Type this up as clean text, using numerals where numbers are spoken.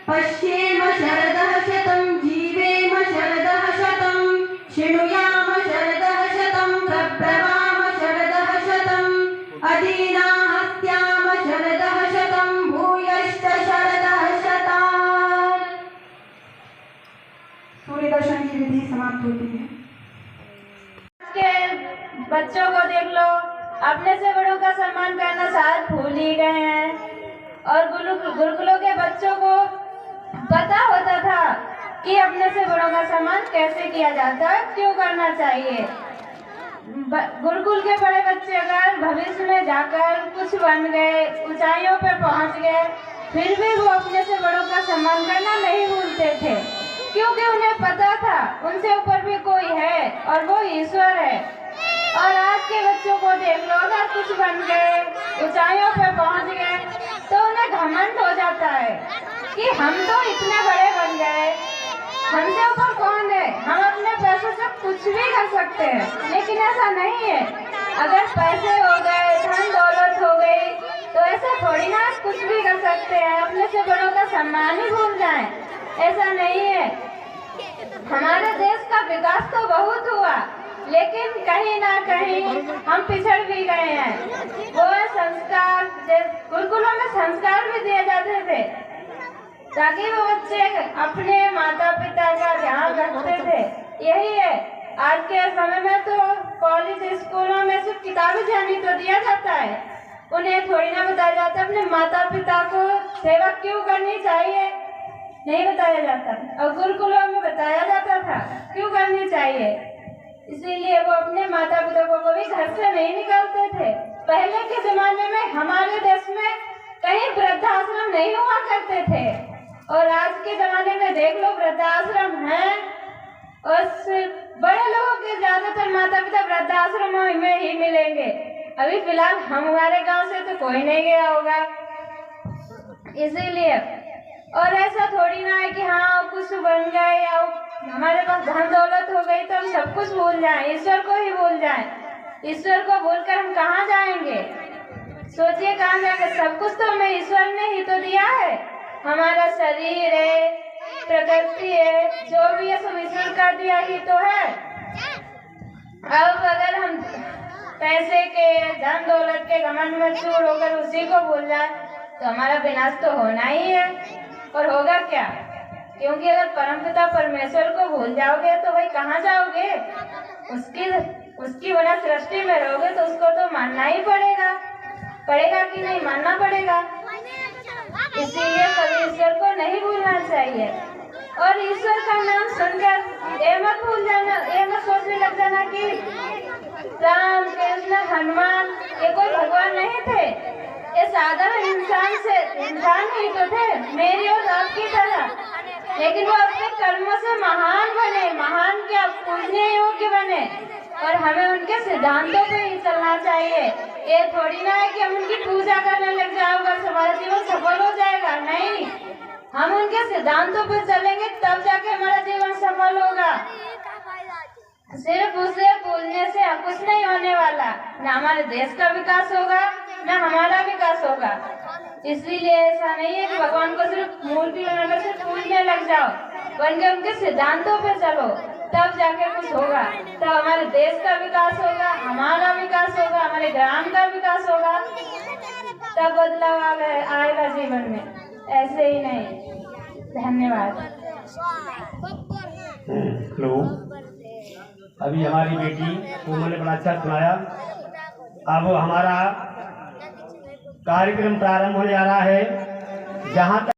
पश्येम शरदः शतं जीवेम शरदः शतं शृणुयाम शरदः शतं प्रब्रवाम शरदः शतम् अदीनाहस्याम शरदः शतं भूयश्च शरदः शतात्। सूर्य दर्शन की विधि समाप्त होती है। के बच्चों को देख लो, अपने से बड़ों का सम्मान करना शायद भूल ही गए हैं। और गुरुकुलों के बच्चों को पता होता था कि अपने से बड़ों का सम्मान कैसे किया जाता है, क्यों करना चाहिए। गुरुकुल के बड़े बच्चे अगर भविष्य में जाकर कुछ बन गए, ऊंचाइयों पर पहुंच गए, फिर भी वो अपने से बड़ों का सम्मान करना नहीं भूलते थे, क्योंकि उन्हें पता था उनसे ऊपर भी कोई है और वो ईश्वर है। और आज के बच्चों को देख लो, अगर कुछ बन गए, ऊंचाइयों पर पहुंच गए, तो उन्हें घमंड हो जाता है कि हम तो इतने बड़े बन गए, हमसे ऊपर कौन है, हम अपने पैसों से कुछ भी कर सकते हैं। लेकिन ऐसा नहीं है। अगर पैसे हो गए, धन दौलत हो गई, तो ऐसा थोड़ी ना कुछ भी कर सकते हैं, अपने से बड़ों का सम्मान ही भूल जाएं। ऐसा नहीं है। हमारे देश का विकास तो बहुत हुआ, लेकिन कहीं ना कहीं हम पिछड़ भी गए हैं। वो संस्कार, गुरुकुलों में संस्कार भी दिए जाते थे ताकि वो बच्चे अपने माता पिता का ध्यान रखते थे। यही है। आज के समय में तो कॉलेज स्कूलों में सिर्फ किताबी ज्ञान ही तो दिया जाता है, उन्हें थोड़ी ना बताया जाता अपने माता पिता को सेवा क्यों करनी चाहिए, नहीं बताया जाता। और गुरुकुलों में बताया जाता था क्यों करनी चाहिए। इसीलिए वो अपने माता पिता को भी घर से नहीं निकालते थे। पहले के जमाने में हमारे देश में कहीं वृद्धाश्रम नहीं हुआ करते थे, और आज के जमाने में देख लो वृद्धाश्रम हैं, और बड़े लोगों के ज्यादातर माता पिता वृद्धाश्रमों में ही मिलेंगे। अभी फिलहाल हमारे गांव से तो कोई नहीं गया होगा। इसीलिए, और ऐसा थोड़ी ना है कि हाँ कुछ बन गए या हमारे पास धन दौलत हो गई तो हम सब कुछ भूल जाएं, ईश्वर को ही भूल जाएं। ईश्वर को भूलकर हम कहाँ जाएंगे? सोचिए कहाँ जाएंगे? सब कुछ तो हमें ईश्वर ने ही तो दिया है। हमारा शरीर है, प्रकृति है, जो भी है सब ईश्वर का दिया ही तो है। अब अगर हम पैसे के, धन दौलत के घमंड में चूर होकर उसी को भूल जाए तो हमारा विनाश तो होना ही है। और होगा क्या? क्योंकि अगर परमपिता परमेश्वर को भूल जाओगे तो भाई कहाँ जाओगे? उसकी बना सृष्टि में रहोगे तो उसको तो मानना ही पड़ेगा कि नहीं? मानना पड़ेगा। इसीलिए कभी ईश्वर को नहीं भूलना चाहिए। और ईश्वर का नाम सुनकर ये मत भूल जाना, ये मत सोचने लग जाना कि राम, कृष्ण, हनुमान ये कोई भगवान नहीं थे। ये साधारण इंसान ही तो थे, मेरी और आपकी तरह। लेकिन वो अपने कर्मों से महान बने, महान क्या, पूजने योग्य बने। और हमें उनके सिद्धांतों पे ही चलना चाहिए। ये थोड़ी ना है कि हम उनकी पूजा करने लग जाएगा हमारा जीवन सफल हो जाएगा। नहीं, हम उनके सिद्धांतों पे चलेंगे तब जाके हमारा जीवन सफल होगा। सिर्फ उसे भूलने से कुछ नहीं होने वाला। न हमारे देश का विकास होगा, न हमारा विकास होगा। इसलिए ऐसा नहीं है कि भगवान को सिर्फ मूर्ति बनाकर सिर्फ पूजने लग जाओ, बल्कि उनके सिद्धांतों पे चलो, तब जाके कुछ होगा। तब हमारे देश का विकास होगा, हमारा विकास होगा, हमारे ग्राम का विकास होगा, तब बदलाव आएगा जीवन में। ऐसे ही नहीं। धन्यवाद। हेलो, अभी हमारी बेटी कोमल ने बड़ा अच्छा सुनाया। अब हमारा कार्यक्रम प्रारंभ होने जा रहा है। जहाँ